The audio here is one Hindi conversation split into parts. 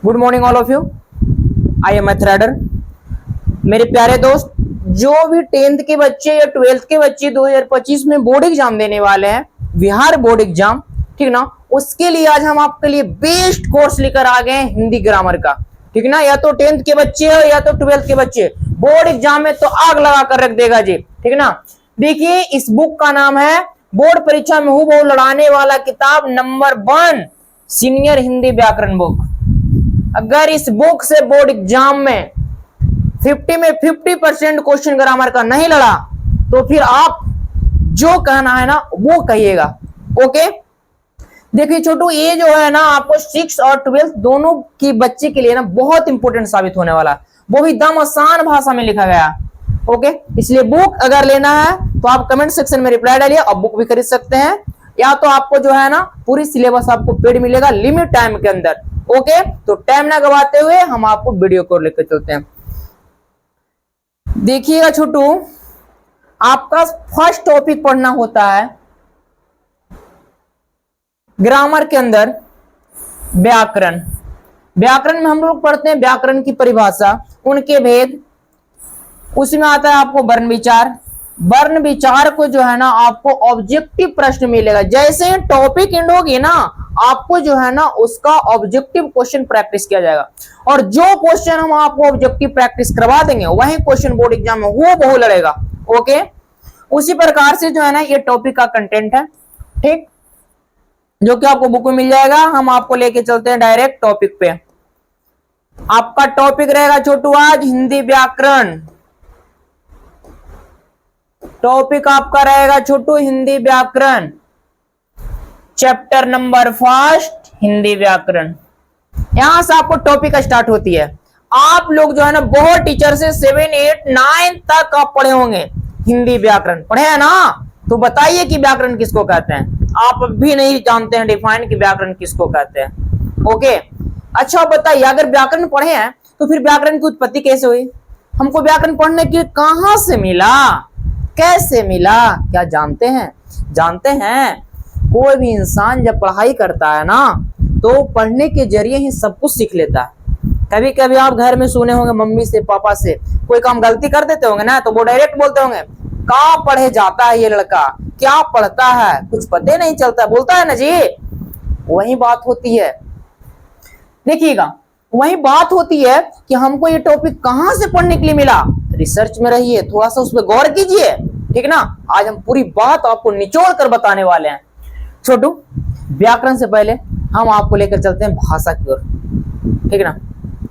Good morning all of you. I am मैथराडर। मेरे प्यारे दोस्त, जो भी 10th के बच्चे या 12th के बच्चे 2025 में बोर्ड एग्जाम देने वाले हैं, बिहार बोर्ड एग्जाम, ठीक ना, उसके लिए आज हम आपके लिए बेस्ट कोर्स लेकर आ गए हैं हिंदी ग्रामर का। ठीक ना, या तो 10th के बच्चे हो या तो 12th के बच्चे, बोर्ड एग्जाम में तो आग लगा कर रख देगा जी। ठीक ना, देखिए इस बुक का नाम है बोर्ड परीक्षा में हूबहू लड़ाने वाला किताब नंबर 1 सीनियर हिंदी व्याकरण बुक। अगर इस बुक से बोर्ड एग्जाम में 50 में 50% क्वेश्चन ग्रामर का नहीं लड़ा तो फिर आप जो कहना है ना वो कहिएगा। ओके, देखिए छोटू, ये जो है ना आपको 6 और 12 दोनों की बच्चे के लिए ना बहुत इंपॉर्टेंट साबित होने वाला, वो भी एकदम आसान भाषा में लिखा गया। ओके, इसलिए बुक अगर लेना है तो आप कमेंट सेक्शन में रिप्लाई डालिए और बुक भी खरीद सकते हैं, या तो आपको जो है ना पूरी सिलेबस आपको पेड मिलेगा लिमिट टाइम के अंदर। ओके, तो टाइम ना गवाते हुए हम आपको वीडियो को लेकर चलते हैं। देखिएगा छोटू, आपका फर्स्ट टॉपिक पढ़ना होता है ग्रामर के अंदर व्याकरण। व्याकरण में हम लोग पढ़ते हैं व्याकरण की परिभाषा, उनके भेद, उसमें आता है आपको वर्ण विचार। वर्ण विचार को जो है ना आपको ऑब्जेक्टिव प्रश्न मिलेगा। जैसे ही टॉपिक एंड होगी ना आपको जो है ना उसका ऑब्जेक्टिव क्वेश्चन प्रैक्टिस किया जाएगा, और जो क्वेश्चन हम आपको ऑब्जेक्टिव प्रैक्टिस करवा देंगे वही क्वेश्चन बोर्ड एग्जाम में हूबहू लड़ेगा। ओके, उसी प्रकार से जो है ना ये टॉपिक का कंटेंट है, ठीक, जो कि आपको बुक में मिल जाएगा। हम आपको लेके चलते हैं डायरेक्ट टॉपिक पे। आपका टॉपिक रहेगा छोटू आज हिंदी व्याकरण। टॉपिक आपका रहेगा छोटू हिंदी व्याकरण, चैप्टर नंबर 1 हिंदी व्याकरण। यहां से आपको टॉपिक स्टार्ट होती है। आप लोग जो है ना बहुत टीचर से 7, 8, 9 तक आप पढ़े होंगे हिंदी व्याकरण, पढ़े हैं ना? तो बताइए कि व्याकरण किसको कहते हैं। आप भी नहीं जानते हैं डिफाइन कि व्याकरण किसको कहते हैं। ओके, अच्छा बताइए, अगर व्याकरण पढ़े हैं तो फिर व्याकरण की उत्पत्ति कैसे हुई? हमको व्याकरण पढ़ने के लिए कहां से मिला, कैसे मिला, क्या जानते हैं? जानते हैं, कोई भी इंसान जब पढ़ाई करता है ना तो पढ़ने के जरिए ही सब कुछ सीख लेता है। कभी कभी आप घर में सुने होंगे मम्मी से, पापा से, कोई काम गलती कर देते होंगे ना तो वो डायरेक्ट बोलते होंगे, कहाँ पढ़े जाता है ये लड़का, क्या पढ़ता है, कुछ पता नहीं चलता, बोलता है ना जी। वही बात होती है, देखिएगा, वही बात होती है कि हमको ये टॉपिक कहां से पढ़ने के लिए मिला। रिसर्च में रहिए, थोड़ा सा उस पर गौर कीजिए, ठीक ना। आज हम पूरी बात आपको निचोड़ कर बताने वाले हैं। छोटू, व्याकरण से पहले हम आपको लेकर चलते हैं भाषा की ओर, ठीक ना,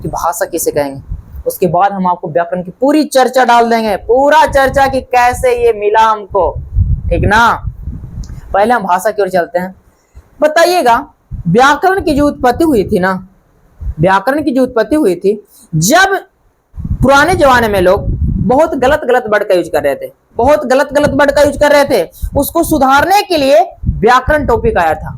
कि भाषा किसे कहेंगे। उसके बाद हम आपको व्याकरण की पूरी चर्चा डाल देंगे, पूरा चर्चा कि कैसे ये मिला हमको, ठीक ना। पहले हम भाषा की ओर चलते हैं। बताइएगा, व्याकरण की जो उत्पत्ति हुई थी ना, व्याकरण की जो उत्पत्ति हुई थी जब पुराने जमाने में लोग बहुत गलत गलत वर्ड का यूज कर रहे थे, बहुत गलत गलत वर्ड का यूज कर रहे थे, उसको सुधारने के लिए व्याकरण टॉपिक आया था।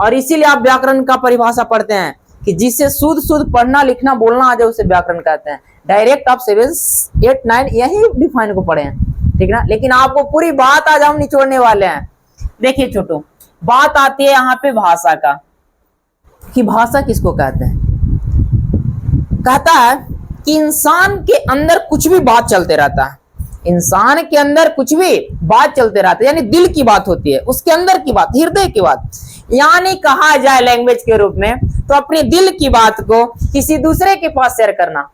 और इसीलिए आप व्याकरण का परिभाषा पढ़ते हैं कि जिसे शुद्ध शुद्ध पढ़ना लिखना बोलना आ जाए उसे व्याकरण कहते हैं। डायरेक्ट आप 7, 8, 9 यही डिफाइन को पढ़े हैं, ठीक ना। लेकिन आपको पूरी बात आज हम निचोड़ने वाले हैं। देखिए छोटू, बात आती है यहाँ पे भाषा का, कि भाषा किसको कहते हैं। कहता है कि इंसान के अंदर कुछ भी बात चलते रहता है, इंसान के अंदर कुछ भी बात चलते रहता है, यानी दिल की बात होती है, उसके अंदर की बात, हृदय की बात। यानी कहा जाए लैंग्वेज के रूप में तो अपने दिल की बात को किसी दूसरे के पास शेयर करना,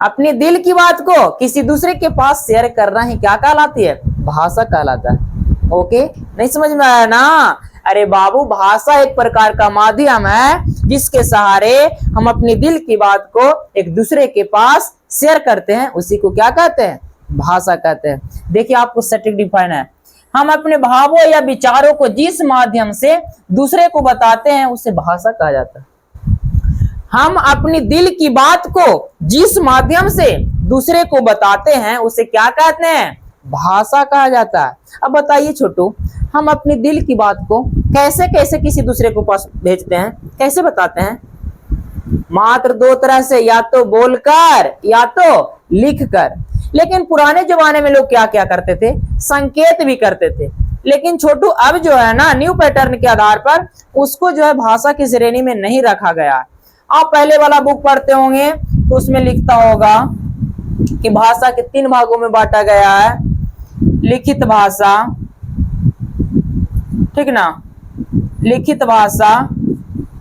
अपने दिल की बात को किसी दूसरे के पास शेयर करना ही क्या कहलाती है? भाषा कहलाता है। ओके, नहीं समझ में आया ना? अरे बाबू, भाषा एक प्रकार का माध्यम है जिसके सहारे हम अपने दिल की बात को एक दूसरे के पास शेयर करते हैं, उसी को क्या कहते हैं? भाषा कहते हैं। देखिए आपको सटीक डिफाइन है, हम अपने भावों या विचारों को जिस माध्यम से दूसरे को बताते हैं उसे भाषा कहा जाता है। हम अपनी दिल की बात को जिस माध्यम से दूसरे को बताते हैं उसे क्या कहते हैं? भाषा कहा जाता है। अब बताइए छोटू, हम अपनी दिल की बात को कैसे कैसे किसी दूसरे को पास भेजते हैं, कैसे बताते हैं? मात्र 2 तरह से, या तो बोलकर या तो लिखकर। लेकिन पुराने जमाने में लोग क्या क्या करते थे? संकेत भी करते थे। लेकिन छोटू अब जो है ना न्यू पैटर्न के आधार पर उसको जो है भाषा की श्रेणी में नहीं रखा गया। आप पहले वाला बुक पढ़ते होंगे तो उसमें लिखता होगा कि भाषा के 3 भागों में बांटा गया है, लिखित भाषा, ठीक ना, लिखित भाषा,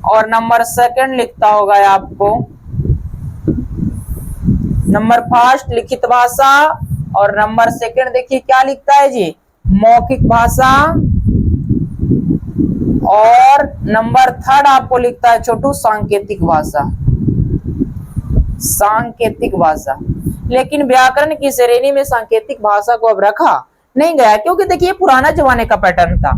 और नंबर 2 लिखता होगा आपको, नंबर 1 लिखित भाषा, और नंबर 2 देखिए क्या लिखता है जी, मौखिक भाषा, और नंबर 3 आपको लिखता है छोटू सांकेतिक भाषा, सांकेतिक भाषा। लेकिन व्याकरण की श्रेणी में सांकेतिक भाषा को अब रखा नहीं गया, क्योंकि देखिए पुराना जमाने का पैटर्न था।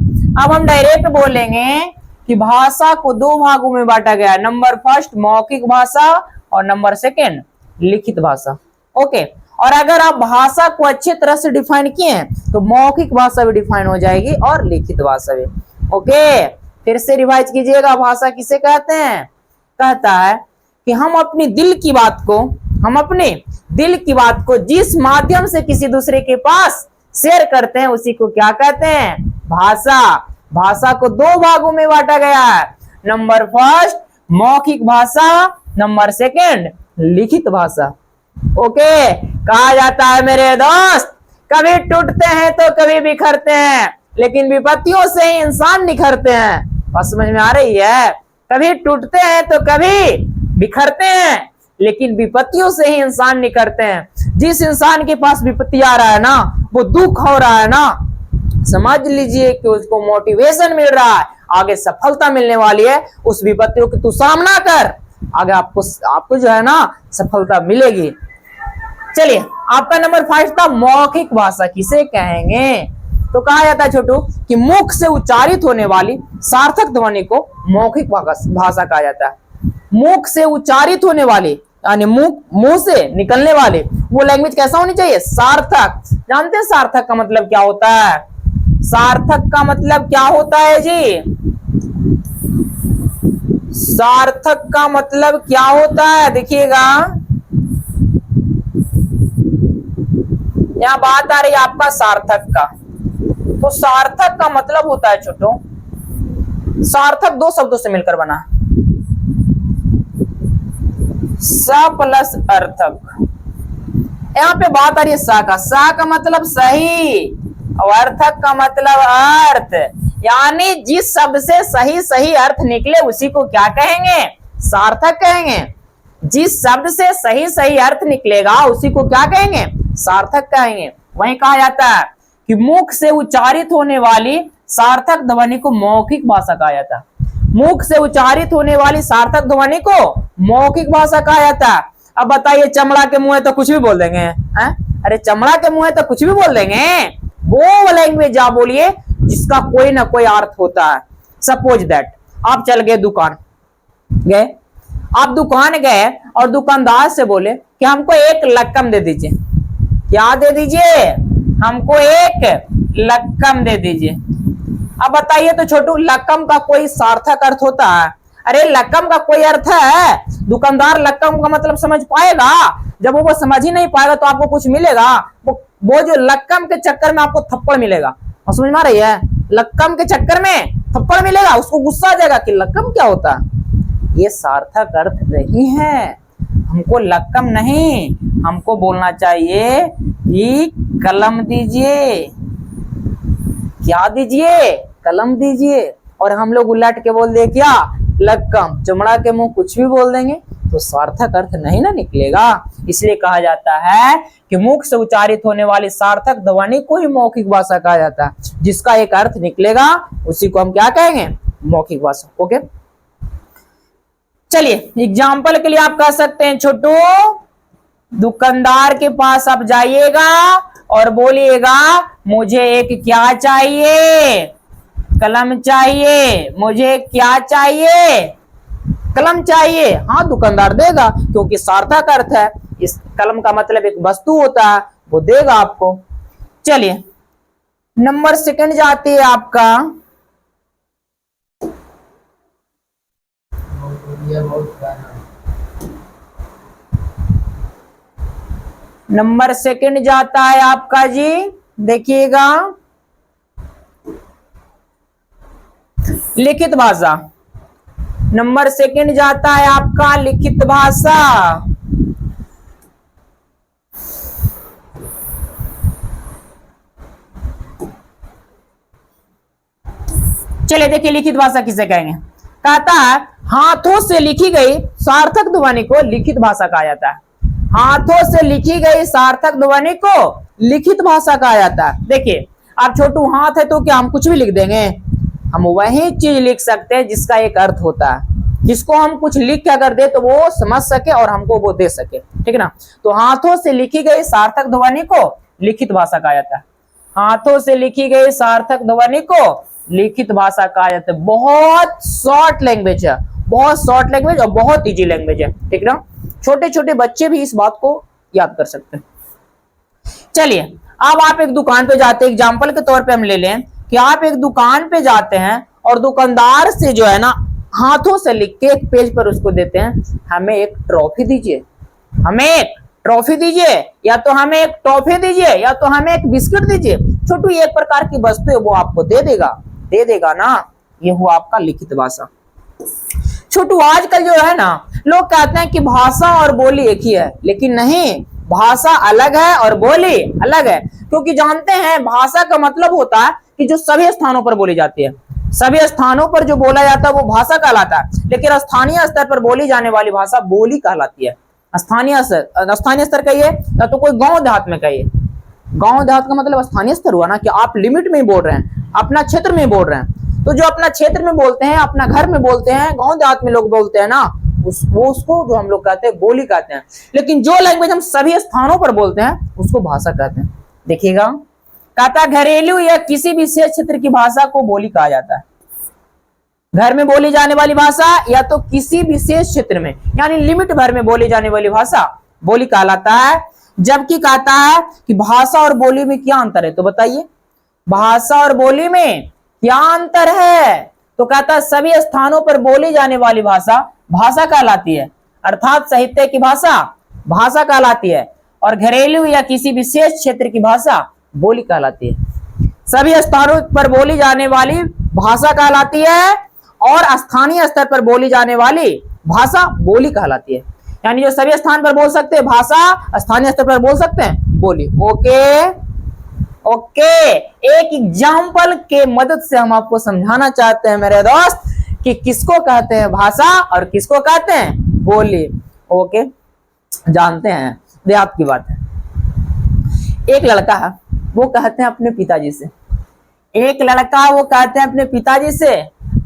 अब हम डायरेक्ट बोलेंगे कि भाषा को 2 भागों में बांटा गया, नंबर 1 मौखिक भाषा और नंबर 2 लिखित भाषा। ओके, और अगर आप भाषा को अच्छी तरह से डिफाइन किए हैं तो मौखिक भाषा भी डिफाइन हो जाएगी और लिखित भाषा भी। ओके, फिर से रिवाइज कीजिएगा, भाषा किसे कहते हैं? कहता है कि हम अपने दिल की बात को जिस माध्यम से किसी दूसरे के पास शेयर करते हैं उसी को क्या कहते हैं? भाषा। भाषा को 2 भागों में बांटा गया है, नंबर 1 मौखिक भाषा, नंबर 2 लिखित भाषा। ओके, कहा जाता है मेरे दोस्त, कभी टूटते हैं तो कभी बिखरते हैं, लेकिन विपत्तियों से ही इंसान निखरते हैं। बात समझ में आ रही है? कभी टूटते हैं तो कभी बिखरते हैं, लेकिन विपत्तियों से ही इंसान निखरते हैं। जिस इंसान के पास विपत्ति आ रहा है ना, वो दुख हो रहा है ना, समझ लीजिए कि उसको मोटिवेशन मिल रहा है, आगे सफलता मिलने वाली है। उस विपत्तियों की तू सामना कर, आगे आपको जो है ना सफलता मिलेगी। चलिए, आपका नंबर 5 था मौखिक भाषा किसे कहेंगे? तो कहा जाता है छोटू कि मुख से उच्चारित होने वाली सार्थक ध्वनि को मौखिक भाषा कहा जाता है। मुख से उच्चारित होने वाली यानी मुंह से निकलने वाले वो लैंग्वेज कैसा होनी चाहिए? सार्थक। जानते हैं सार्थक का मतलब क्या होता है? सार्थक का मतलब क्या होता है जी? सार्थक का मतलब क्या होता है? देखिएगा, यहां बात आ रही है आपका सार्थक का। तो सार्थक का मतलब होता है छोटो, सार्थक 2 शब्दों से मिलकर बना, स प्लस अर्थक। यहां पे बात आ रही है सा का। सा का मतलब सही और अर्थक का मतलब अर्थ, यानी जिस शब्द से सही सही अर्थ निकले उसी को क्या कहेंगे? सार्थक कहेंगे। जिस शब्द से सही सही अर्थ निकलेगा उसी को क्या कहेंगे? सार्थक कहेंगे। वहीं कहा जाता है कि मुख से उच्चारित होने वाली सार्थक ध्वनि को मौखिक भाषा कहा जाता है। मुख से उच्चारित होने वाली सार्थक ध्वनि को मौखिक भाषा कहा जाता है। अब बताइए, चमड़ा के मुंह है तो कुछ भी बोल देंगे हैं? अरे चमड़ा के मुंह है तो कुछ भी बोल देंगे। वो लैंग्वेज आप बोलिए जिसका कोई ना कोई अर्थ होता है। सपोज दैट आप चल गए दुकान गए, आप दुकान गए और दुकानदार से बोले कि हमको 1 लक्कम दे दीजिए। क्या दे दीजिए? हमको 1 लक्कम दे दीजिए। अब बताइए तो छोटू, लक्कम का कोई सार्थक अर्थ होता है? अरे लक्कम का कोई अर्थ है? दुकानदार लक्कम का मतलब समझ पाएगा? जब वो समझ ही नहीं पाएगा तो आपको कुछ मिलेगा? वो जो लक्कम के चक्कर में आपको थप्पड़ मिलेगा, और समझ में आ रही है? लक्कम के चक्कर में थप्पड़ मिलेगा, उसको गुस्सा आ जाएगा कि लक्कम क्या होता है। ये सार्थक अर्थ नहीं है। हमको लक्कम नहीं, हमको बोलना चाहिए कि कलम दीजिए। क्या दीजिए? कलम दीजिए। और हम लोग उलट के बोल दे क्या? लक्कम। चमड़ा के मुंह कुछ भी बोल देंगे तो सार्थक अर्थ नहीं ना निकलेगा। इसलिए कहा जाता है कि मुख से उच्चारित होने वाली सार्थक ध्वनि को ही मौखिक भाषा कहा जाता है। जिसका एक अर्थ निकलेगा उसी को हम क्या कहेंगे? मौखिक भाषा। ओके, चलिए एग्जाम्पल के लिए आप कह सकते हैं छोटू, दुकानदार के पास आप जाइएगा और बोलिएगा मुझे एक क्या चाहिए? कलम चाहिए। मुझे क्या चाहिए? कलम चाहिए। हाँ, दुकानदार देगा क्योंकि सार्थक अर्थ है। इस कलम का मतलब एक वस्तु होता है, वो देगा आपको। चलिए नंबर 2 जाती है आपका, नंबर 2 जाता है आपका जी, देखिएगा लिखित भाषा। नंबर सेकंड जाता है आपका लिखित भाषा। चलिए देखिए लिखित भाषा किसे कहेंगे। कहता है हाथों से लिखी गई सार्थक ध्वनि को लिखित भाषा कहा जाता है। हाथों से लिखी गई सार्थक ध्वनि को लिखित भाषा कहा जाता है। देखिए अब छोटू हाथ है तो क्या हम कुछ भी लिख देंगे? हम वही चीज लिख सकते हैं जिसका एक अर्थ होता है, जिसको हम कुछ लिख के अगर दे तो वो समझ सके और हमको वो दे सके, ठीक ना। तो हाथों से लिखी गई सार्थक ध्वनि को लिखित भाषा कहा जाता है। हाथों से लिखी गई सार्थक ध्वनि को लिखित भाषा कहा जाता है। बहुत शॉर्ट लैंग्वेज है, बहुत शॉर्ट लैंग्वेज और बहुत इजी लैंग्वेज है, ठीक ना। छोटे छोटे बच्चे भी इस बात को याद कर सकते हैं। चलिए अब आप एक दुकान पे जाते हैं, एग्जाम्पल के तौर पे हम ले लें कि आप एक दुकान पे जाते हैं और दुकानदार से जो है ना हाथों से लिख के एक पेज पर उसको देते हैं, हमें एक ट्रॉफी दीजिए, हमें एक ट्रॉफी दीजिए, या तो हमें एक टॉफी दीजिए, या तो हमें एक बिस्किट दीजिए। छोटू एक प्रकार की वस्तु है वो आपको दे देगा ना। ये हुआ आपका लिखित भाषा। छोटू आजकल जो है ना लोग कहते हैं कि भाषा और बोली एक ही है, लेकिन नहीं, भाषा अलग है और बोली अलग है। क्योंकि जानते हैं भाषा का मतलब होता है कि जो सभी स्थानों पर बोली जाती है, सभी स्थानों पर जो बोला जाता है वो भाषा कहलाता है। लेकिन स्थानीय स्तर पर बोली जाने वाली भाषा बोली कहलाती है। स्थानीय स्तर कहिए या तो कोई गांव देहात में कहिए। गांव देहात का मतलब स्थानीय स्तर हुआ ना कि आप लिमिट में बोल रहे हैं, अपना क्षेत्र में बोल रहे हैं। तो जो अपना क्षेत्र में बोलते हैं, अपना घर में बोलते हैं, गांव देहात में लोग बोलते हैं ना, उसको जो हम लोग कहते हैं बोली कहते हैं। लेकिन जो लैंग्वेज हम सभी स्थानों पर बोलते हैं उसको भाषा कहते हैं। देखिएगा कहता घरेलू या किसी विशेष क्षेत्र की भाषा को बोली कहा जाता है। घर में बोली जाने वाली भाषा या तो किसी विशेष क्षेत्र में यानी लिमिट भर में बोली जाने वाली भाषा बोली कहलाता है। जबकि कहता है कि भाषा और बोली में क्या अंतर है, तो बताइए भाषा और बोली में क्या अंतर है? तो कहता है सभी स्थानों पर बोली जाने वाली भाषा भाषा कहलाती है, अर्थात साहित्य की भाषा भाषा कहलाती है, और घरेलू या किसी विशेष क्षेत्र की भाषा बोली कहलाती है। सभी स्थानों पर बोली जाने वाली भाषा कहलाती है और स्थानीय स्तर पर बोली जाने वाली भाषा बोली कहलाती है। यानी जो सभी स्थान पर बोल सकते हैं भाषा, स्थानीय स्तर पर बोल सकते हैं बोली। ओके एक एग्जाम्पल के मदद से हम आपको समझाना चाहते हैं मेरे दोस्त कि किसको कहते हैं भाषा और किसको कहते हैं बोली। ओके जानते हैं, देहात की बात है। एक लड़का है वो कहते हैं अपने पिताजी से, एक लड़का वो कहते हैं अपने पिताजी से,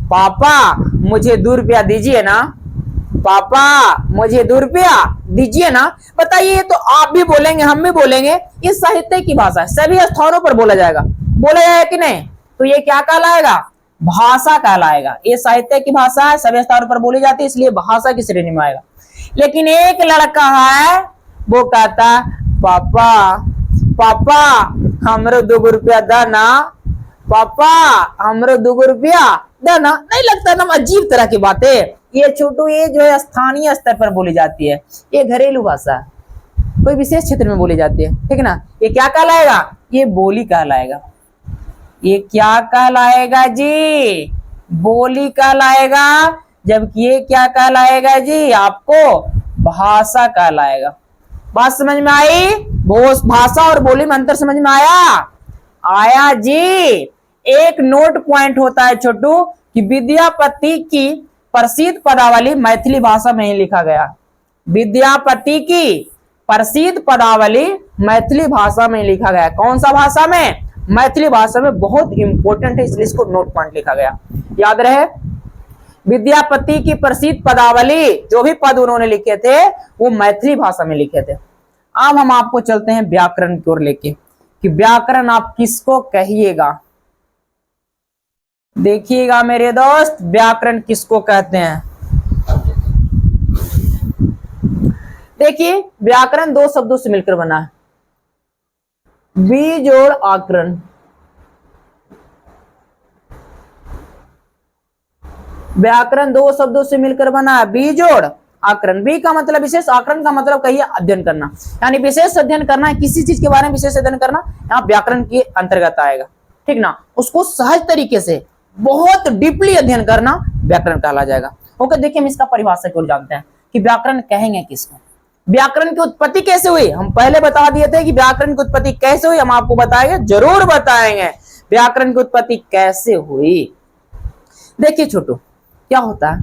पापा मुझे 2 रुपया दीजिए ना, पापा मुझे 2 रुपया दीजिए ना। बताइए ये तो आप भी बोलेंगे हम भी बोलेंगे, ये साहित्य की भाषा है, सभी स्थानों पर बोला जाएगा कि नहीं? तो ये क्या कहलाएगा? भाषा कहलाएगा। ये साहित्य की भाषा है, सभी स्थानों पर बोली जाती है, इसलिए भाषा की श्रेणी में आएगा। लेकिन एक लड़का है वो कहता पापा पापा हमरो 2 रुपया देना, पापा हमरो 2 रुपया देना। नहीं लगता ना अजीब तरह की बातें? ये छोटू ये जो है स्थानीय स्तर पर बोली जाती है, ये घरेलू भाषा है, कोई विशेष क्षेत्र में बोली जाती है, ठीक है ना। ये क्या कहलाएगा? ये बोली कहलाएगा। ये क्या कहलाएगा जी? बोली कहलाएगा। जबकि ये क्या कहलाएगा जी? आपको भाषा कहलाएगा। बात समझ में आई? भाषा और बोली में अंतर समझ में आया जी। एक नोट पॉइंट होता है छोटू कि विद्यापति की प्रसिद्ध पदावली मैथिली भाषा में ही लिखा गया। विद्यापति की प्रसिद्ध पदावली मैथिली भाषा में लिखा गया। कौन सा भाषा में? मैथिली भाषा में। बहुत इंपॉर्टेंट है इसलिए इसको नोट पॉइंट लिखा गया, याद रहे। विद्यापति की प्रसिद्ध पदावली जो भी पद उन्होंने लिखे थे वो मैथिली भाषा में लिखे थे। अब हम आपको चलते हैं व्याकरण की ओर लेके कि व्याकरण आप किसको कहिएगा। देखिएगा मेरे दोस्त व्याकरण किसको कहते हैं। देखिए व्याकरण 2 शब्दों से मिलकर बना है, बीजोड़ आकरण। व्याकरण 2 शब्दों से मिलकर बना है, बीजोड़ आकरण। बी का मतलब विशेष, आकरण का मतलब कहिए अध्ययन करना, यानी विशेष अध्ययन करना है, किसी चीज के बारे में विशेष अध्ययन करना, यहाँ व्याकरण के अंतर्गत आएगा, ठीक ना। उसको सहज तरीके से बहुत डीपली अध्ययन करना व्याकरण कहला जाएगा। ओके, देखिए हम इसका परिभाषा को जानते हैं कि व्याकरण कहेंगे किसको। व्याकरण की उत्पत्ति कैसे हुई, हम पहले बता दिए थे कि व्याकरण की उत्पत्ति कैसे हुई, हम आपको बताएंगे, जरूर बताएंगे व्याकरण की उत्पत्ति कैसे हुई। देखिए छोटू, क्या होता है,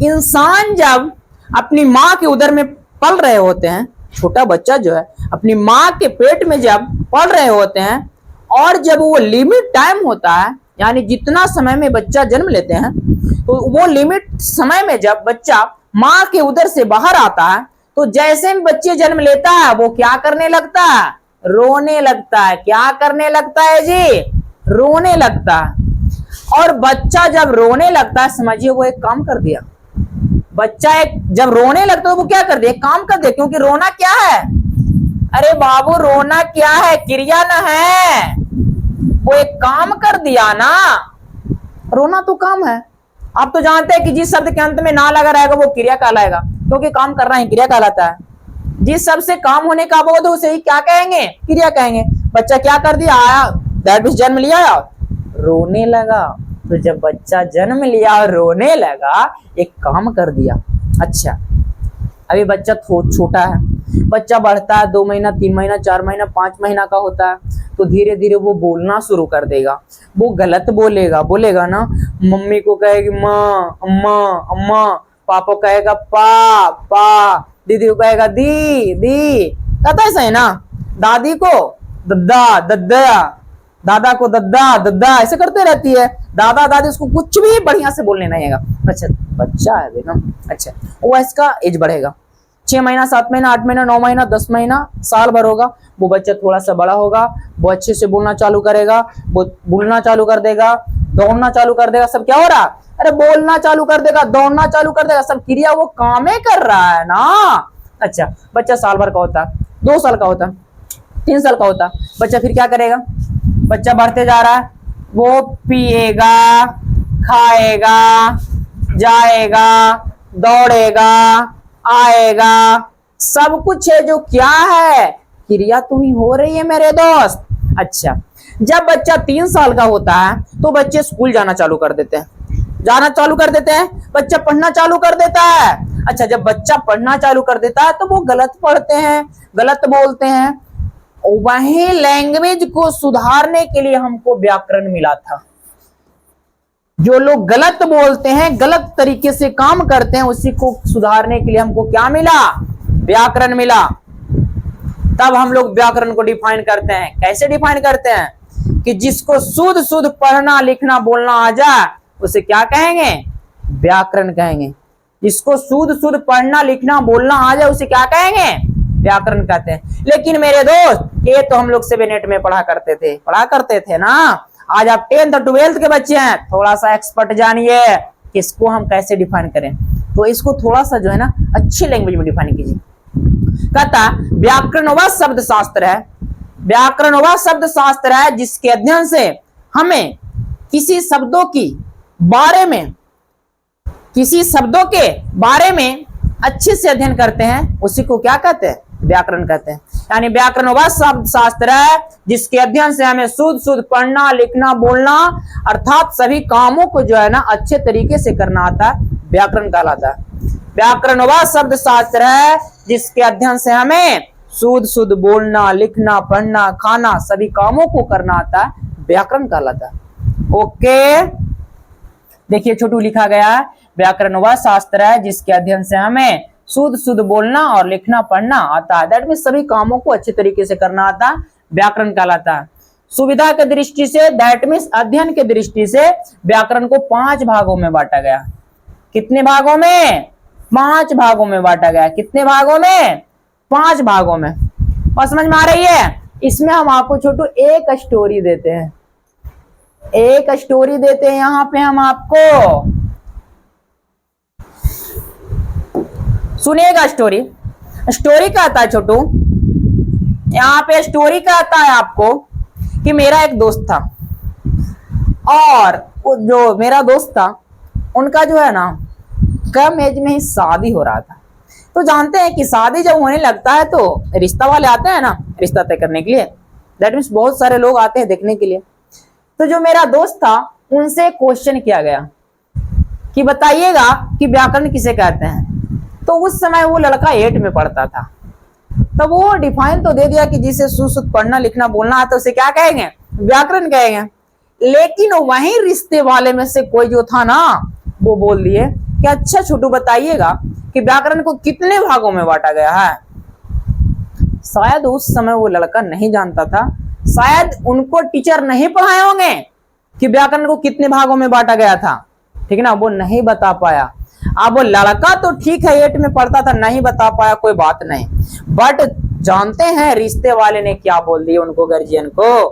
इंसान जब अपनी माँ के उदर में पल रहे होते हैं, छोटा बच्चा जो है अपनी माँ के पेट में जब पल रहे होते हैं, और जब वो लिमिट टाइम होता है, यानी जितना समय में बच्चा जन्म लेते हैं, तो वो लिमिट समय में जब बच्चा माँ के उदर से बाहर आता है, तो जैसे भी बच्चे जन्म लेता है वो क्या करने लगता है, रोने लगता है। क्या करने लगता है जी, रोने लगता है। और बच्चा जब रोने लगता है, समझिए वो एक काम कर दिया। बच्चा एक जब रोने लगता है वो क्या कर दिया, काम कर दिया। क्योंकि रोना क्या है, अरे बाबू रोना क्या है, क्रिया ना है, वो एक काम कर दिया ना। रोना तो काम है। आप तो जानते हैं कि जिस शब्द के अंत में ना लगा रहेगा वो क्रिया कहलाएगा, क्योंकि काम करना ही क्रिया कहलाता है। जिस शब्द से काम होने का बोध है उसे ही क्या कहेंगे, क्रिया कहेंगे। बच्चा क्या कर दिया, आया दैट मींस जन्म लिया, रोने लगा। तो जब बच्चा जन्म लिया और रोने लगा, एक काम कर दिया। अच्छा, अभी बच्चा छोटा है, बच्चा बढ़ता है, 2 महीना 3 महीना 4 महीना 5 महीना का होता है, तो धीरे धीरे वो बोलना शुरू कर देगा। वो गलत बोलेगा ना, मम्मी को कहेगी माँ अम्मा अम्मा, पापा कहेगा पा पा, दीदी को कहेगा दी दी, कहता है सही ना, दादी को दद्दा दद्दा, दादा को दद्दा दद्दा, ऐसे करते रहती है। दादा दादी उसको कुछ भी बढ़िया से बोलने नहीं आएगा। अच्छा, बच्चा है बेटा, अच्छा वो इसका एज बढ़ेगा, 6 महीना 7 महीना 8 महीना 9 महीना 10 महीना साल भर होगा, वो बच्चा थोड़ा सा बड़ा होगा, वो अच्छे से बोलना चालू करेगा, वो बोलना चालू कर देगा, दौड़ना चालू कर देगा। सब क्या हो रहा है, अरे बोलना चालू कर देगा, दौड़ना चालू कर देगा, सब क्रिया वो कामे कर रहा है ना। अच्छा, बच्चा साल भर का होता है, 2 साल का होता है, 3 साल का होता है, बच्चा फिर क्या करेगा, बच्चा बढ़ते जा रहा है, वो पिएगा, खाएगा, जाएगा, दौड़ेगा, आएगा, सब कुछ है जो क्या है, क्रिया तो ही हो रही है मेरे दोस्त। अच्छा, जब बच्चा 3 साल का होता है तो बच्चे स्कूल जाना चालू कर देते हैं, बच्चा पढ़ना चालू कर देता है। अच्छा, जब बच्चा पढ़ना चालू कर देता है तो वो गलत पढ़ते हैं, गलत बोलते हैं। वही लैंग्वेज को सुधारने के लिए हमको व्याकरण मिला था। जो लोग गलत बोलते हैं, गलत तरीके से काम करते हैं, उसी को सुधारने के लिए हमको क्या मिला, व्याकरण मिला। तब हम लोग व्याकरण को डिफाइन करते हैं। कैसे डिफाइन करते हैं, कि जिसको शुद्ध शुद्ध पढ़ना लिखना बोलना आ जाए उसे क्या कहेंगे, व्याकरण कहेंगे। जिसको शुद्ध शुद्ध पढ़ना लिखना बोलना आ जाए उसे क्या कहेंगे, व्याकरण कहते हैं। लेकिन मेरे दोस्त, ये तो हम लोग 7-8 में पढ़ा करते थे ना। आज आप 10th और 12th के बच्चे हैं, थोड़ा सा एक्सपर्ट जानिए इसको हम कैसे डिफाइन करें। तो इसको थोड़ा सा जो है ना अच्छी लैंग्वेज में डिफाइन कीजिए। कहता व्याकरण वह शब्द शास्त्र है, व्याकरण वह शब्द शास्त्र है जिसके अध्ययन से हमें किसी शब्दों के बारे में अच्छे से अध्ययन करते हैं, उसी को क्या कहते हैं, व्याकरण कहते हैं। यानी व्याकरण वह शब्द शास्त्र है जिसके अध्ययन से हमें शुद्ध शुद्ध पढ़ना लिखना बोलना अर्थात सभी कामों को जो है ना अच्छे तरीके से करना आता है, व्याकरण कहलाता है। व्याकरण वह शब्द शास्त्र है जिसके अध्ययन से हमें शुद्ध शुद्ध बोलना लिखना पढ़ना खाना सभी कामों को करना आता है, व्याकरण कहलाता है। ओके, देखिए छोटू लिखा गया है, व्याकरण वह शास्त्र है जिसके अध्ययन से हमें शुद्ध शुद्ध बोलना और लिखना पढ़ना आता है, दैट मींस सभी कामों को अच्छे तरीके से करना आता है, व्याकरण कहलाता है। सुविधा के दृष्टि से, दैट मींस अध्ययन के दृष्टि से व्याकरण को 5 भागों में बांटा गया। कितने भागों में, 5 भागों में बांटा गया। कितने भागों में, 5 भागों में। और समझ में आ रही है। इसमें हम आपको छोटू एक स्टोरी देते हैं, यहाँ पे हम आपको सुनिएगा। स्टोरी कहता है छोटू, यहाँ पे स्टोरी कहता है आपको कि मेरा एक दोस्त था, और जो मेरा दोस्त था उनका जो है ना कम एज में ही शादी हो रहा था। तो जानते हैं कि शादी जब होने लगता है तो रिश्ता वाले आते हैं ना रिश्ता तय करने के लिए, दैट मीन्स बहुत सारे लोग आते हैं देखने के लिए। तो जो मेरा दोस्त था उनसे क्वेश्चन किया गया कि बताइएगा कि व्याकरण किसे कहते हैं। तो उस समय वो लड़का 8 में पढ़ता था, तो वो डिफाइन तो दे दिया कि जिसे सुश्रुत पढ़ना लिखना बोलना आता है उसे क्या कहेंगे, व्याकरण कहेंगे। लेकिन वहीं रिश्ते वाले में से कोई जो था ना, वो बोल दिए कि अच्छा छोटू बताइएगा कि व्याकरण को कितने भागों में बांटा गया है। शायद उस समय वो लड़का नहीं जानता था, शायद उनको टीचर नहीं पढ़ाए होंगे कि व्याकरण को कितने भागों में बांटा गया था, ठीक है ना, वो नहीं बता पाया। अब वो लड़का तो ठीक है 8 में पढ़ता था, नहीं बता पाया, कोई बात नहीं, बट जानते हैं रिश्ते वाले ने क्या बोल दिया उनको, गार्जियन को,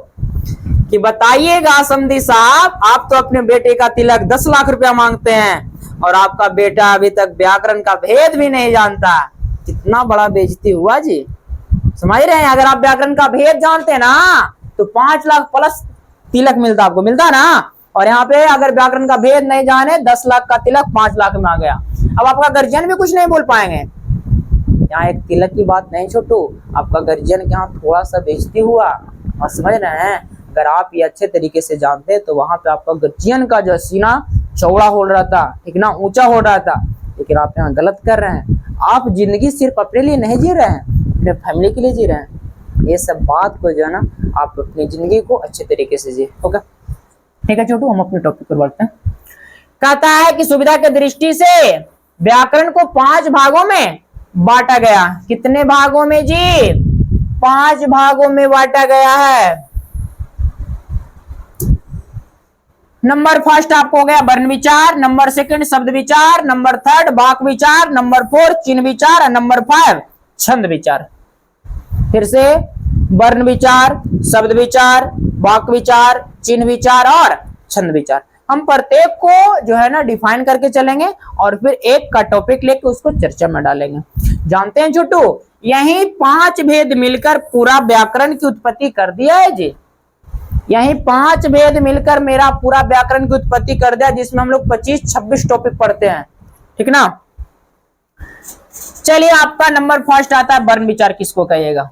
कि बताइएगा समधी साहब, आप तो अपने बेटे का तिलक 10 लाख रुपया मांगते हैं और आपका बेटा अभी तक व्याकरण का भेद भी नहीं जानता। कितना बड़ा बेइज्जती हुआ जी, समझ रहे हैं। अगर आप व्याकरण का भेद जानते ना तो 5 लाख प्लस तिलक मिलता, आपको मिलता ना। और यहाँ पे अगर व्याकरण का भेद नहीं जाने 10 लाख का तिलक 5 लाख में आ गया। अब आपका गार्जियन भी कुछ नहीं बोल पाएंगे। यहाँ एक तिलक की बात नहीं छोटू, आपका गार्जियन के यहाँ थोड़ा सा बेइज्जती हुआ, और समझ रहे हैं। अगर आप ये अच्छे तरीके से जानते तो वहां पे आपका गार्जियन का जो सीना चौड़ा हो रहा था, ठीक ना, ऊंचा हो रहा था। लेकिन आप यहाँ गलत कर रहे हैं। आप जिंदगी सिर्फ अपने लिए नहीं जी रहे हैं, अपने फैमिली के लिए जी रहे हैं। ये सब बात को जो है ना, आप अपनी जिंदगी को अच्छे तरीके से जिए। ओके, ठीक है छोटू, हम अपने टॉपिक पर बढ़ते हैं। कहता है कि सुविधा की दृष्टि से व्याकरण को 5 भागों में बांटा गया। कितने भागों में जी? 5 भागों में बांटा गया है। नंबर फर्स्ट आपको हो गया वर्ण विचार, नंबर सेकंड शब्द विचार, नंबर थर्ड वाक विचार, नंबर 4 चिन्ह विचार और नंबर 5 छंद विचार। फिर से वर्ण विचार, शब्द विचार, वाक विचार, चिन्ह विचार और छंद विचार। हम प्रत्येक को जो है ना डिफाइन करके चलेंगे और फिर एक का टॉपिक लेके उसको चर्चा में डालेंगे। जानते हैं छोटू, यही 5 भेद मिलकर पूरा व्याकरण की उत्पत्ति कर दिया है जी। यही 5 भेद मिलकर मेरा पूरा व्याकरण की उत्पत्ति कर दिया, जिसमें हम लोग 25-26 टॉपिक पढ़ते हैं, ठीक ना। चलिए, आपका नंबर फर्स्ट आता है वर्ण विचार। किसको कहिएगा?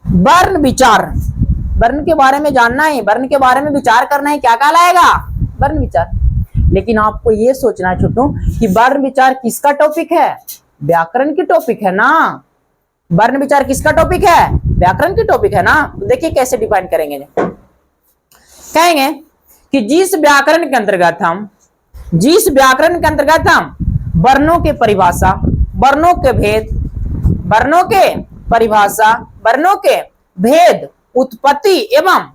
वर्ण विचार। वर्ण के बारे में जानना है, वर्ण के बारे में विचार करना है, क्या कहलाएगा? वर्ण विचार। लेकिन आपको यह सोचना है छोटू कि वर्ण विचार किसका टॉपिक है? व्याकरण की टॉपिक है ना। वर्ण विचार किसका टॉपिक है? व्याकरण की टॉपिक है ना। देखिए कैसे डिफाइन करेंगे। कहेंगे कि जिस व्याकरण के अंतर्गत हम वर्णों के परिभाषा, वर्णों के भेद, वर्णों के परिभाषा, वर्णों के भेद, उत्पत्ति एवं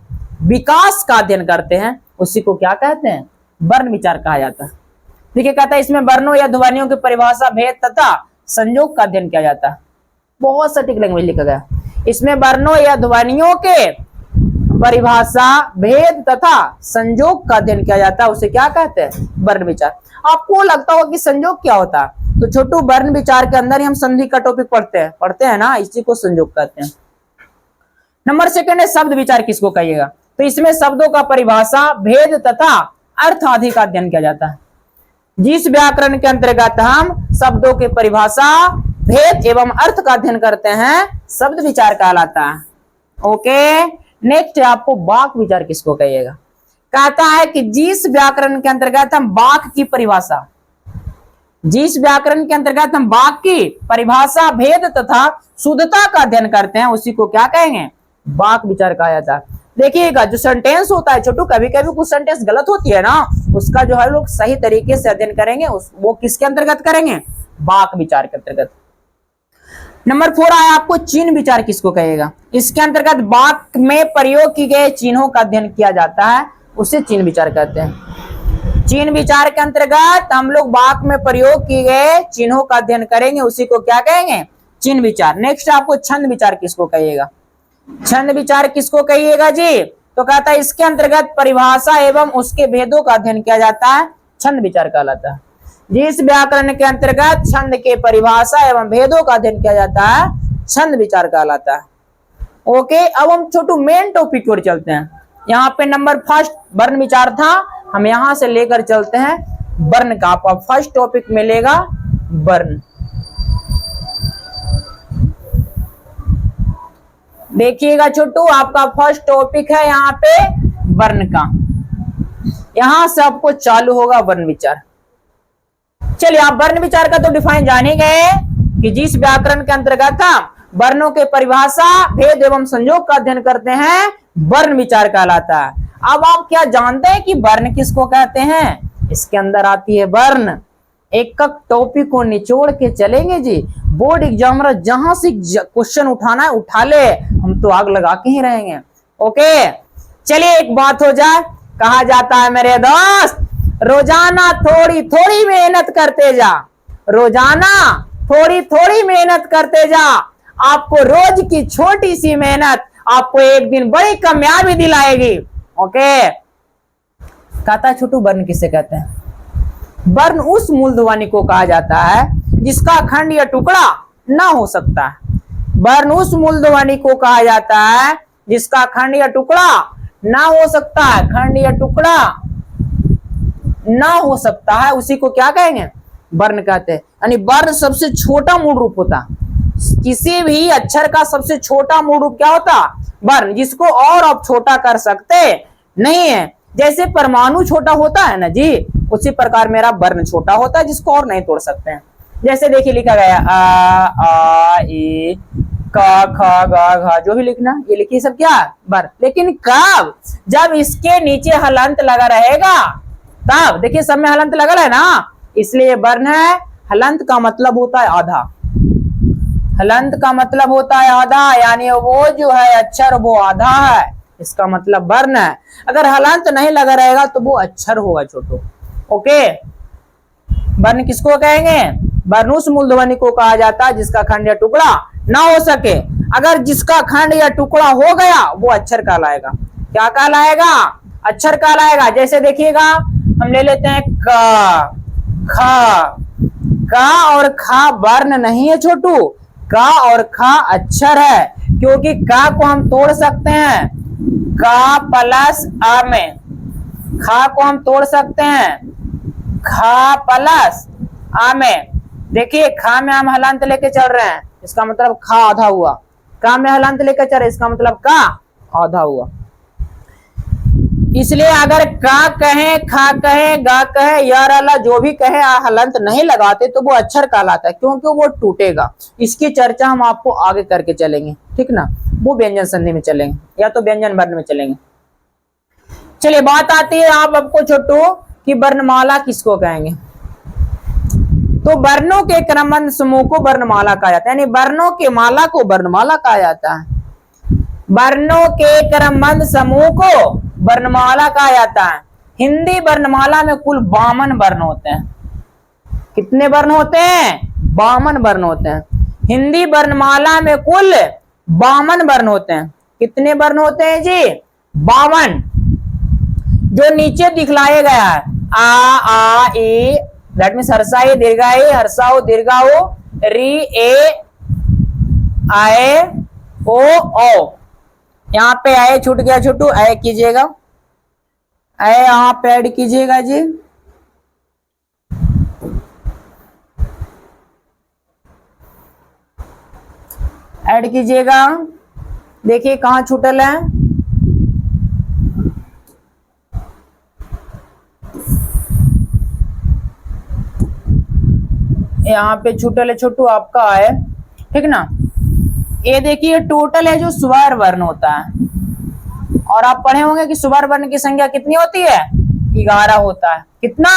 विकास का अध्ययन करते हैं, उसी को क्या कहते हैं? वर्ण विचार कहा जाता है। देखिए, कहता है इसमें वर्णों या ध्वनियों की परिभाषा, भेद तथा संयोग का अध्ययन किया जाता है। बहुत सटीक लैंग्वेज लिखा गया। इसमें वर्णों या ध्वनियों के परिभाषा, भेद तथा संयोग का अध्ययन किया जाता है, उसे क्या कहते हैं? वर्ण विचार। आपको लगता होगा कि संयोग क्या होता है, तो छोटू वर्ण विचार के अंदर ही हम संधि का टॉपिक पढ़ते हैं ना, इसी को संयोग कहते हैं। नंबर सेकंड है शब्द विचार। किसको कहिएगा? तो इसमें शब्दों का परिभाषा, भेद तथा अर्थ आदि का अध्ययन किया जाता है। जिस व्याकरण के अंतर्गत हम शब्दों के परिभाषा, भेद एवं अर्थ का अध्ययन करते हैं, शब्द विचार कहलाता है। ओके, नेक्स्ट आपको वाक विचार। किसको कहिएगा? कहता है कि जिस व्याकरण के अंतर्गत हम वाक की परिभाषा, जिस व्याकरण के अंतर्गत हम वाक की परिभाषा, भेद तथा शुद्धता का अध्ययन करते हैं, उसी को क्या कहेंगे? वाक विचार कहा जाता है। देखिएगा, जो सेंटेंस होता है छोटू, कभी कभी कुछ सेंटेंस गलत होती है ना, उसका जो है लोग सही तरीके से अध्ययन करेंगे, वो किसके अंतर्गत करेंगे? वाक विचार के अंतर्गत। नंबर 4 आया आपको चिन्ह विचार। किसको कहेगा? इसके अंतर्गत वाक में प्रयोग की गए चिन्हों का अध्ययन किया जाता है, उसे चिन्ह विचार कहते हैं। चिन्ह विचार के अंतर्गत हम लोग वाक में प्रयोग किए गए चिन्हों का अध्ययन करेंगे, उसी को क्या कहेंगे? चिन्ह विचार। नेक्स्ट आपको छंद विचार। किसको कहिएगा? छंद विचार किसको कहिएगा जी? तो कहता है इसके अंतर्गत परिभाषा एवं उसके भेदों का अध्ययन किया जाता है, छंद विचार कहलाता है। जिस व्याकरण के अंतर्गत छंद के परिभाषा एवं भेदों का अध्ययन किया जाता है, छंद विचार कहलाता है। ओके, अब हम छोटू मेन टॉपिक की ओर चलते हैं। यहाँ पे नंबर फर्स्ट वर्ण विचार था, हम यहां से लेकर चलते हैं वर्ण का। आपका फर्स्ट टॉपिक मिलेगा वर्ण। देखिएगा छोटू, आपका फर्स्ट टॉपिक है यहाँ पे वर्ण का। यहां से आपको चालू होगा वर्ण विचार। चलिए, आप वर्ण विचार का तो डिफाइन जान ही गए कि जिस व्याकरण के अंतर्गत हम वर्णों के परिभाषा, भेद एवं संयोग का अध्ययन करते हैं, वर्ण विचार कहलाता है। अब आप क्या जानते हैं कि वर्ण किसको कहते हैं? इसके अंदर आती है वर्ण। एक एक टॉपिक को निचोड़ के चलेंगे जी। बोर्ड एग्जामिनर जहां से क्वेश्चन उठाना है उठा ले, हम तो आग लगा के ही रहेंगे। ओके, चलिए एक बात हो जाए। कहा जाता है मेरे दोस्त, रोजाना थोड़ी थोड़ी मेहनत करते जा, रोजाना थोड़ी थोड़ी मेहनत करते जा, आपको रोज की छोटी सी मेहनत आपको एक दिन बड़ी कामयाबी दिलाएगी। ओके, कहता छोटू वर्ण किसे कहते हैं? वर्ण उस मूल ध्वनि को कहा जाता है जिसका खंड या टुकड़ा ना हो सकता है। वर्ण उस मूल ध्वनि को कहा जाता है जिसका खंड या टुकड़ा ना हो सकता है। खंड या टुकड़ा ना हो सकता है, उसी को क्या कहेंगे? वर्ण कहते हैं। यानी वर्ण सबसे छोटा मूल रूप होता, किसी भी अक्षर का सबसे छोटा मूल रूप क्या होता? वर्ण, जिसको और आप छोटा कर सकते नहीं है। जैसे परमाणु छोटा होता है ना जी, उसी प्रकार मेरा वर्ण छोटा होता है जिसको और नहीं तोड़ सकते हैं। जैसे देखिए लिखा गया आ ई का खा गा घा, जो भी लिखना ये लिखिए सब क्या? वर्ण। लेकिन कब? जब इसके नीचे हलंत लगा रहेगा तब। देखिए सब में हलंत लगा है ना, इसलिए वर्ण है। हलंत का मतलब होता है आधा, हलंत का मतलब होता है आधा, यानी वो जो है अक्षर वो आधा है, इसका मतलब वर्ण है। अगर हलंत नहीं लगा रहेगा तो वो अक्षर होगा छोटो। ओके, वर्ण किसको कहेंगे? वर्ण उस मूल ध्वनि को कहा जाता है जिसका खंड या टुकड़ा ना हो सके। अगर जिसका खंड या टुकड़ा हो गया वो अक्षर कहलाएगा। क्या कहलाएगा? अक्षर कहलाएगा। जैसे देखिएगा, हम ले लेते हैं का, खा। का और खा वर्ण नहीं है छोटू, का और खा अक्षर है, क्योंकि का को हम तोड़ सकते हैं का प्लस आ में, खा को हम तोड़ सकते हैं खा प्लस आ में। देखिए खा में हम हलंत लेके चल रहे हैं, इसका मतलब खा आधा हुआ। का में हलंत लेके चल रहे, इसका मतलब का आधा हुआ। इसलिए अगर का कहे, खा कहे, गा कहे, यार अल्लाह जो भी कहे, हलंत नहीं लगाते तो वो अक्षर कहलाता है, क्योंकि वो टूटेगा। इसकी चर्चा हम आपको आगे करके चलेंगे, ठीक ना? वो व्यंजन संधि में चलेंगे या तो व्यंजन वर्ण में चलेंगे। चलिए बात आती है आप आपको छोटू कि वर्णमाला किसको कहेंगे? तो वर्णों के क्रमबद्ध समूह को वर्णमाला कहा जाता है, यानी वर्णों के माला को वर्णमाला कहा जाता है। वर्णों के क्रमबद्ध समूह को वर्णमाला कहा जाता है। हिंदी वर्णमाला में कुल 52 वर्ण होते हैं। कितने वर्ण होते हैं? 52 वर्ण होते हैं। हिंदी वर्णमाला में कुल 52 वर्ण होते हैं। कितने वर्ण होते हैं जी? 52। जो नीचे दिखलाया गया है आ ई, दैट मीन्स हर्षाई दीर्घाई, हर्षाओ दीर्घाओ, री ए आए ओ ओ। यहाँ पे आए छूट गया छोटू, आए कीजिएगा, आए यहाँ पे ऐड कीजिएगा जी। ऐड कीजिएगा। देखिए कहाँ छूटल है, यहाँ पे छूटल है छोटू आपका है, ठीक ना? ये देखिए टोटल है जो स्वर वर्ण होता है, और आप पढ़े होंगे कि स्वर वर्ण की संख्या कितनी होती है? 11 होता है। कितना?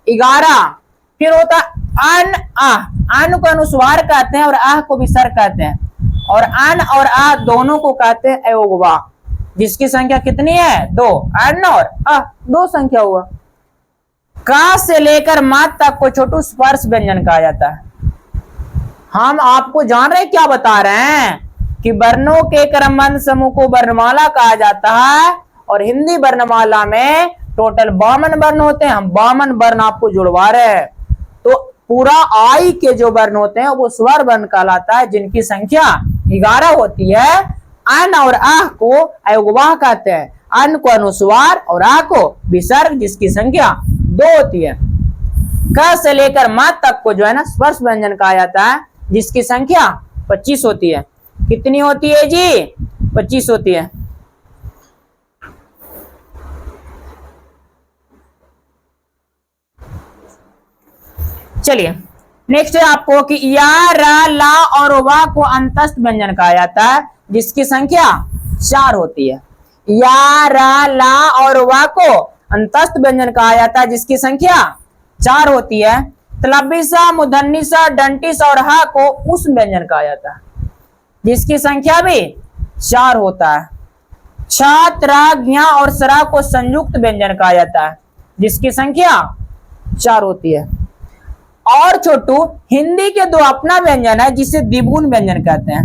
11। फिर होता है अन आह, अन को अनुस्वार कहते हैं और आह को विसर्ग कहते हैं, और अन और आह दोनों को कहते हैं अयोगवा, जिसकी संख्या कितनी है? 2। अन और आह 2 संख्या हुआ। का से लेकर मात तक को छोटू स्पर्श व्यंजन कहा जाता है। हम आपको जान रहे क्या बता रहे हैं कि वर्णों के क्रमबद्ध समूह को वर्णमाला कहा जाता है, और हिंदी वर्णमाला में टोटल 52 वर्ण होते हैं। हम 52 वर्ण आपको जुड़वा रहे हैं। तो पूरा आई के जो वर्ण होते हैं वो स्वर वर्ण कहलाता है, जिनकी संख्या 11 होती है। अन और आह को अयोगवाह कहते हैं, अन को अनुस्वार और आह को विसर्ग, जिसकी संख्या 2 होती है। क से लेकर मात तक को जो है ना स्पर्श व्यंजन कहा जाता है, जिसकी संख्या 25 होती है। कितनी होती है जी? 25 होती है। चलिए नेक्स्ट है आपको कि या, रा, ला और वा को अंतस्थ व्यंजन कहा जाता है जिसकी संख्या 4 होती है। या, रा, ला और वा को अंतस्थ व्यंजन कहा जाता है जिसकी संख्या 4 होती है। तलबिसा, मुदन्निसा, डंटिस और हा को उस व्यंजन कहा जाता है जिसकी संख्या भी 4 होता है। छात्र, ज्ञा और सरा को संयुक्त व्यंजन कहा जाता है जिसकी संख्या 4 होती है। और छोटू हिंदी के 2 अपना व्यंजन है जिसे द्विगुण व्यंजन कहते हैं।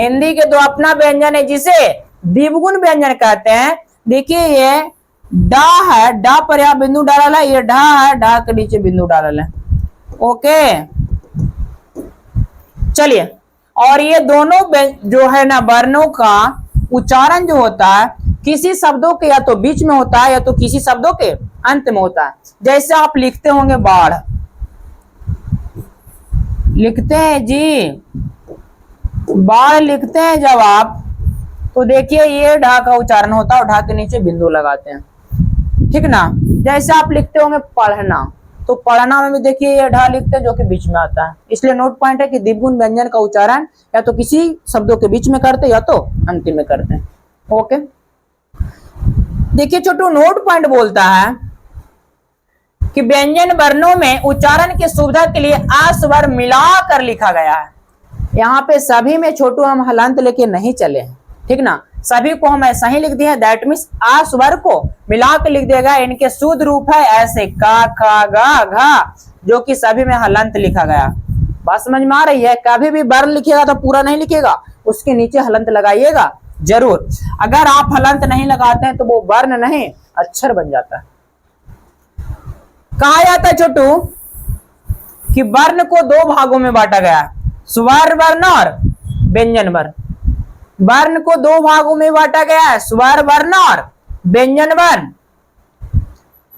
हिंदी के 2 अपना व्यंजन है जिसे द्विगुण व्यंजन कहते हैं। देखिए ये डा है, डा पर यहां बिंदु डाला है, ये ढा है, ढा के नीचे बिंदु डाला है। ओके चलिए, और ये दोनों जो है ना वर्णों का उच्चारण जो होता है किसी शब्दों के या तो बीच में होता है या तो किसी शब्दों के अंत में होता है। जैसे आप लिखते होंगे बाढ़, लिखते हैं जी, बाढ़ लिखते हैं जब आप, तो देखिए ये ढा का उच्चारण होता है और ढा के नीचे बिंदु लगाते हैं, ठीक ना। जैसे आप लिखते होंगे पढ़ना, तो पढ़ना में भी देखिए ये ढा लिखते हैं जो कि बीच में आता है। इसलिए नोट पॉइंट है कि द्विगुण व्यंजन का उच्चारण या तो किसी शब्दों के बीच में करते या तो अंतिम में करते हैं। ओके देखिए छोटू, नोट पॉइंट बोलता है कि व्यंजन वर्णों में उच्चारण की सुविधा के लिए आ स्वर मिलाकर लिखा गया है। यहाँ पे सभी में छोटू हम हलंत लेके नहीं चले हैं, ठीक ना। सभी को हम ऐसा ही लिख दिए, दैट मीन्स आ स्वर को मिला के लिख देगा। इनके शुद्ध रूप है ऐसे का, खा, गा, घा, जो कि सभी में हलंत लिखा गया। बात समझ में आ रही है। कभी भी वर्ण लिखिएगा तो पूरा नहीं लिखिएगा, उसके नीचे हलंत लगाइएगा जरूर। अगर आप हलंत नहीं लगाते हैं तो वो वर्ण नहीं अक्षर बन जाता है। कहा जाता है छोटू कि वर्ण को 2 भागों में बांटा गया, स्वर वर्ण और व्यंजन वर्ण। वर्ण को 2 भागों में बांटा गया है, स्वर वर्ण और व्यंजन वर्ण।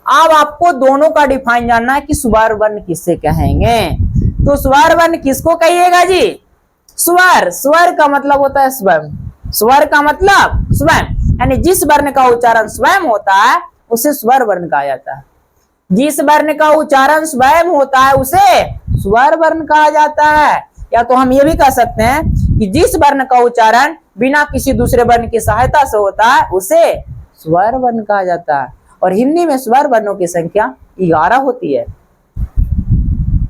अब आपको दोनों का डिफाइन जानना है कि स्वर वर्ण किससे कहेंगे। तो स्वर वर्ण किसको कहिएगा जी? स्वर, स्वर का मतलब होता है स्वयं, स्वर का मतलब स्वयं, यानी जिस वर्ण का उच्चारण स्वयं होता है उसे स्वर वर्ण कहा जाता है। जिस वर्ण का उच्चारण स्वयं होता है उसे स्वर वर्ण कहा जाता है। या तो हम ये भी कह सकते हैं कि जिस वर्ण का उच्चारण बिना किसी दूसरे वर्ण की सहायता से होता है उसे स्वर वर्ण कहा जाता है। और हिंदी में स्वर वर्णों की संख्या 11 होती है।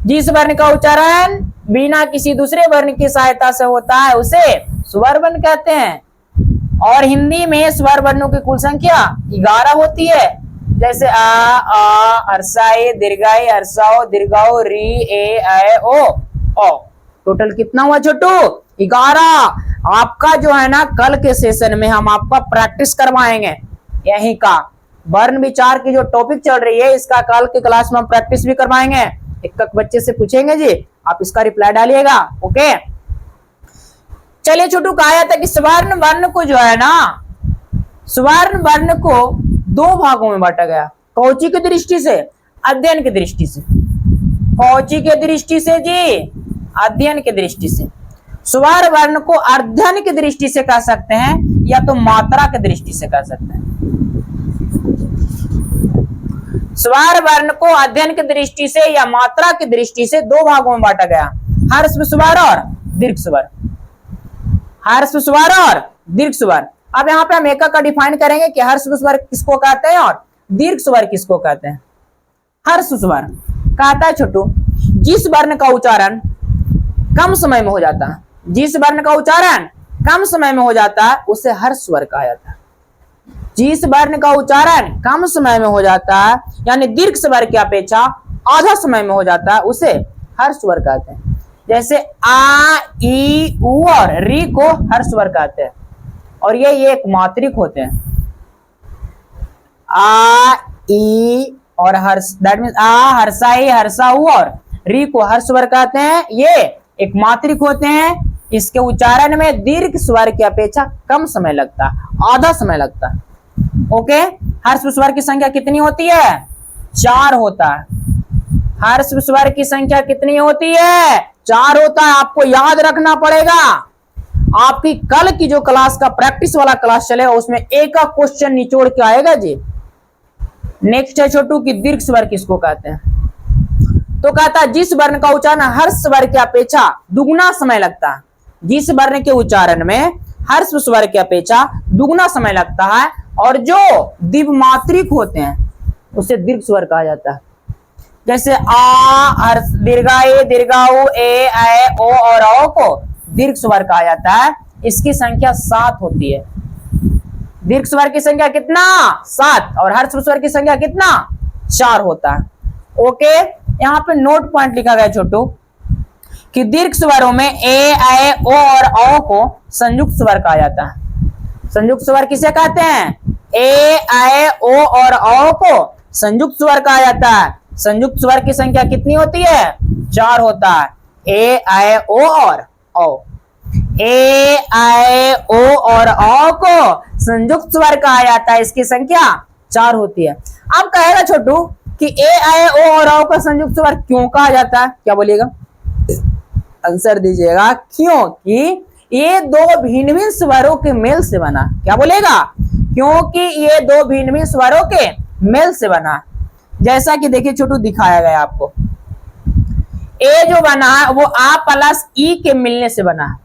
जिस वर्ण का उच्चारण बिना किसी दूसरे वर्ण की सहायता से होता है उसे स्वर वर्ण कहते हैं। और हिंदी में स्वर वर्णों की कुल संख्या 11 होती है। जैसे आ, हर्षाई, दीर्घाई, हर्षाओ, दीर्घाओ, री, ए, ऐ, ओ। टोटल कितना हुआ छोटू? 11। आपका जो है ना कल के सेशन में हम आपका प्रैक्टिस करवाएंगे यही का वर्ण विचार की जो टॉपिक चल रही है, इसका कल के क्लास में हम प्रैक्टिस भी करवाएंगे। एक बच्चे से पूछेंगे जी, आप इसका रिप्लाई डालिएगा। ओके चलिए छोटू, कहा जाता है कि स्वर्ण वर्ण को जो है ना, स्वर्ण वर्ण को 2 भागों में बांटा गया। कौची की दृष्टि से? अध्ययन की दृष्टि से। कौची के दृष्टि से जी? अध्ययन की दृष्टि से। स्वर वर्ण को अध्ययन की दृष्टि से कह सकते हैं या तो मात्रा की दृष्टि से कह सकते हैं। स्वर वर्ण को अध्ययन की दृष्टि से या मात्रा की दृष्टि से 2 भागों में बांटा गया, हर्ष स्वर और दीर्घ स्वर। हर्ष स्वर और दीर्घ स्वर। अब यहाँ पे हम एक का डिफाइन करेंगे कि हर्ष स्वर किसको कहते हैं और दीर्घ स्वर किसको कहते हैं। हर्ष स्वर कहता है छोटू जिस वर्ण का उच्चारण कम समय में हो जाता है, जिस वर्ण का उच्चारण कम समय में हो जाता है उसे हर्ष स्वर कहा जाता है। जिस वर्ण का उच्चारण कम समय में हो जाता है यानी दीर्घ स्वर की अपेक्षा आधा समय में हो जाता है उसे हर्ष स्वर कहते हैं। जैसे आ, ई, उ और री को हर्ष स्वर कहते हैं और ये एक मात्रिक होते हैं। आ, ई और हर्ष, दैट मीन्स आ, हर्षाई, हर्षाऊ और री को हर्ष स्वर कहते हैं। ये एक मात्रिक होते हैं। इसके उच्चारण में दीर्घ स्वर की अपेक्षा कम समय लगता है, आधा समय लगता है। ओके, हर्ष स्वर की संख्या कितनी होती है? 4 होता है। हर्ष स्वर की संख्या कितनी होती है? 4 होता है। आपको याद रखना पड़ेगा। आपकी कल की जो क्लास का प्रैक्टिस वाला क्लास चलेगा उसमें एक का क्वेश्चन निचोड़ के आएगा जी। नेक्स्ट है छोटू कि दीर्घ स्वर किसको कहते हैं। तो कहता है जिस वर्ण का उच्चारण हर्ष स्वर की अपेक्षा दुगुना समय लगता है। जिस वर्ण के उच्चारण में हर्ष स्वर की अपेक्षा दुगुना समय लगता है और जो द्विमात्रिक होते हैं उसे दीर्घ स्वर कहा जाता है। जैसे आ दीर्घा ए दीर्घा उ ए ओ और औ को दीर्घ स्वर कहा जाता है। इसकी संख्या 7 होती है। दीर्घ स्वर की संख्या कितना 7 और हर्ष स्वर की संख्या कितना 4 होता है। ओके, यहाँ पे नोट पॉइंट लिखा गया छोटू कि दीर्घ स्वरों में ए ओ और औ को संयुक्त स्वर कहा जाता है। संयुक्त स्वर किसे कहते हैं? ए ओ और औ को संयुक्त स्वर कहा जाता है। संयुक्त स्वर की संख्या कितनी होती है? 4 होता है। ए ओ और औ। ए ओ और औ को संयुक्त स्वर कहा जाता है। इसकी संख्या 4 होती है। अब कहेगा छोटू कि ए ओ और औ का संयुक्त स्वर क्यों कहा जाता है? क्या बोलिएगा? आंसर दीजिएगा। क्योंकि ये दो भिन्न भिन्न स्वरों के मेल से बना। क्या बोलेगा? क्योंकि ये दो भिन्न भिन्न स्वरों के मेल से बना। जैसा कि देखिए छोटू दिखाया गया आपको, ए जो बना है वो आ प्लस ई के मिलने से बना।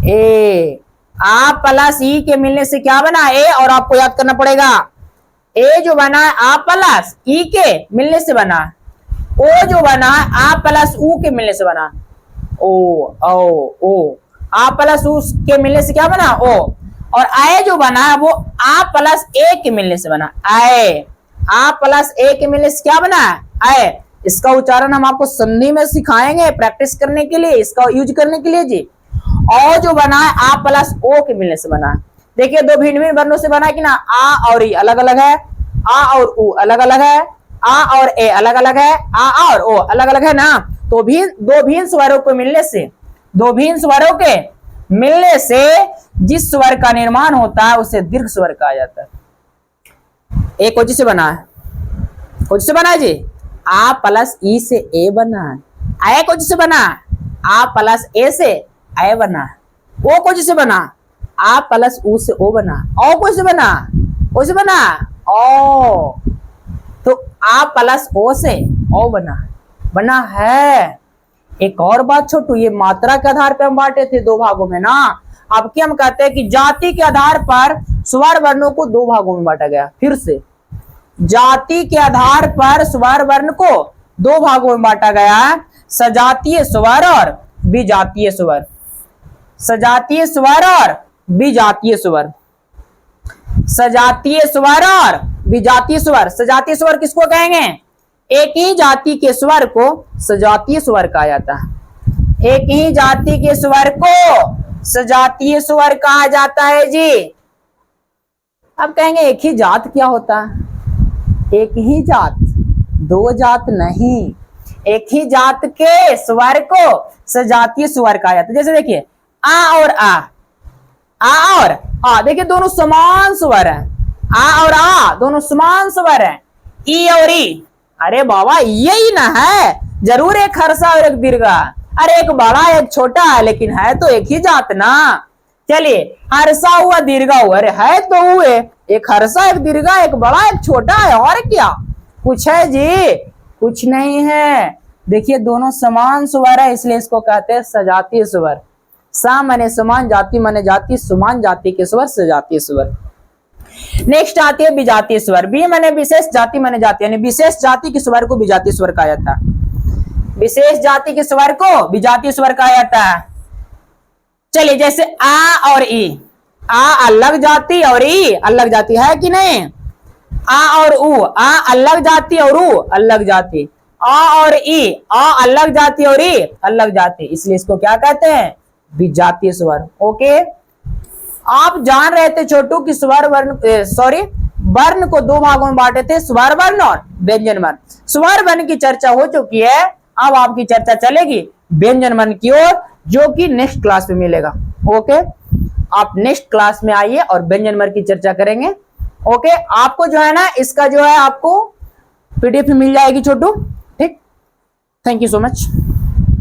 ए आ प्लस ई के मिलने से क्या बना? ए, और आपको याद करना पड़ेगा ए जो बना है आ प्लस ई के मिलने से बना। ओ जो बना है आ प्लस ऊ के मिलने से बना। ओ आ प्लस ऊ के मिलने से क्या बना? ओ। और आए जो बना है वो आ प्लस ए के मिलने से बना। आए आ प्लस ए के मिलने से क्या बना? आए। इसका उच्चारण हम आपको संधि में सिखाएंगे प्रैक्टिस करने के लिए, इसका यूज करने के लिए जी। और जो बना है आ प्लस ओ के मिलने से बना। देखिए दो भिन्न भिन्न वर्णों से बना कि ना, आ और ई अलग अलग है, आ और ऊ अलग अलग है, आ और ए अलग अलग है, आ और ओ अलग अलग है ना। तो भी दो भिन्न स्वरों को मिलने से, दो भिन्न स्वरों के मिलने से जिस स्वर का निर्माण होता है उसे दीर्घ स्वर कहा जाता है। एक कोची से बना है, कोची से बना है जी, आ प्लस ई से ए बना है। आए कोची से बना? आ प्लस ए से ए बना। ओ कोची से बना? आ प्लस ऊ से ओ बना। ओ कोची से बना? ओ से बना ओ। तो आ प्लस ओ से ओ बना है। एक और बात छोटू, ये मात्रा के आधार पर हम बांटे थे 2 भागों में ना। अब क्या हम कहते हैं कि जाति के आधार पर स्वर वर्णों को 2 भागों में बांटा गया। फिर से जाति के आधार पर स्वर वर्ण को 2 भागों में बांटा गया है, सजातीय स्वर और विजातीय स्वर। सजातीय स्वर और विजातीय स्वर। सजातीय स्वर और विजातीय स्वर। सजातीय स्वर किसको कहेंगे? एक ही जाति के स्वर को सजातीय स्वर कहा जाता है। एक ही जाति के स्वर को सजातीय स्वर कहा जाता है जी। अब कहेंगे एक ही जात क्या होता है? एक ही जात, 2 जात नहीं। एक ही जात के स्वर को सजातीय स्वर कहा जाता है। जैसे देखिए आ और आ और आ, देखिए दोनों समान स्वर हैं। आ और आ दोनों समान स्वर हैं। ई और ई, अरे बाबा यही ना है, जरूर एक हर्षा और एक दीर्घा। अरे एक बड़ा एक छोटा है लेकिन है तो एक ही जात ना। चलिए हर्षा हुआ दीर्घा हुआ, अरे है तो हुए एक हर्षा एक दीर्घा, एक बड़ा एक छोटा है, और क्या कुछ है जी? कुछ नहीं है। देखिए दोनों समान स्वर है, इसलिए इसको कहते हैं सजातीय स्वर। सा माने समान, जाति माने जाति, समान जाति के स्वर सजातीय स्वर। नेक्स्ट आती है विजातीय स्वर। बी माने विशेष, जाति माने जाति, यानी विशेष जाति के स्वर को विजातीय स्वर कहा जाता है। विशेष जाति के स्वर को विजातीय स्वर कहा जाता है। चलिए जैसे आ और ई, आ अलग जाति और ई अलग जाति है कि नहीं? आ और ऊ, आ अलग जाति और ऊ अलग जाति। आ और ई, आ अलग जाति और ई अलग जाति, इसलिए इसको क्या कहते हैं? विजातीय स्वर। ओके, आप जान रहे थे छोटू कि स्वर वर्ण वर्ण को 2 भागों में बांटे थे, स्वर वर्ण और व्यंजन वर्ण। स्वर वर्ण की चर्चा हो चुकी है, अब आपकी चर्चा चलेगी व्यंजन वर्ण की ओर, जो कि नेक्स्ट क्लास में मिलेगा। ओके, आप नेक्स्ट क्लास में आइए और व्यंजन वर्ण की चर्चा करेंगे। ओके, आपको जो है ना इसका जो है आपको पीडीएफ मिल जाएगी छोटू। ठीक, थैंक यू सो मच।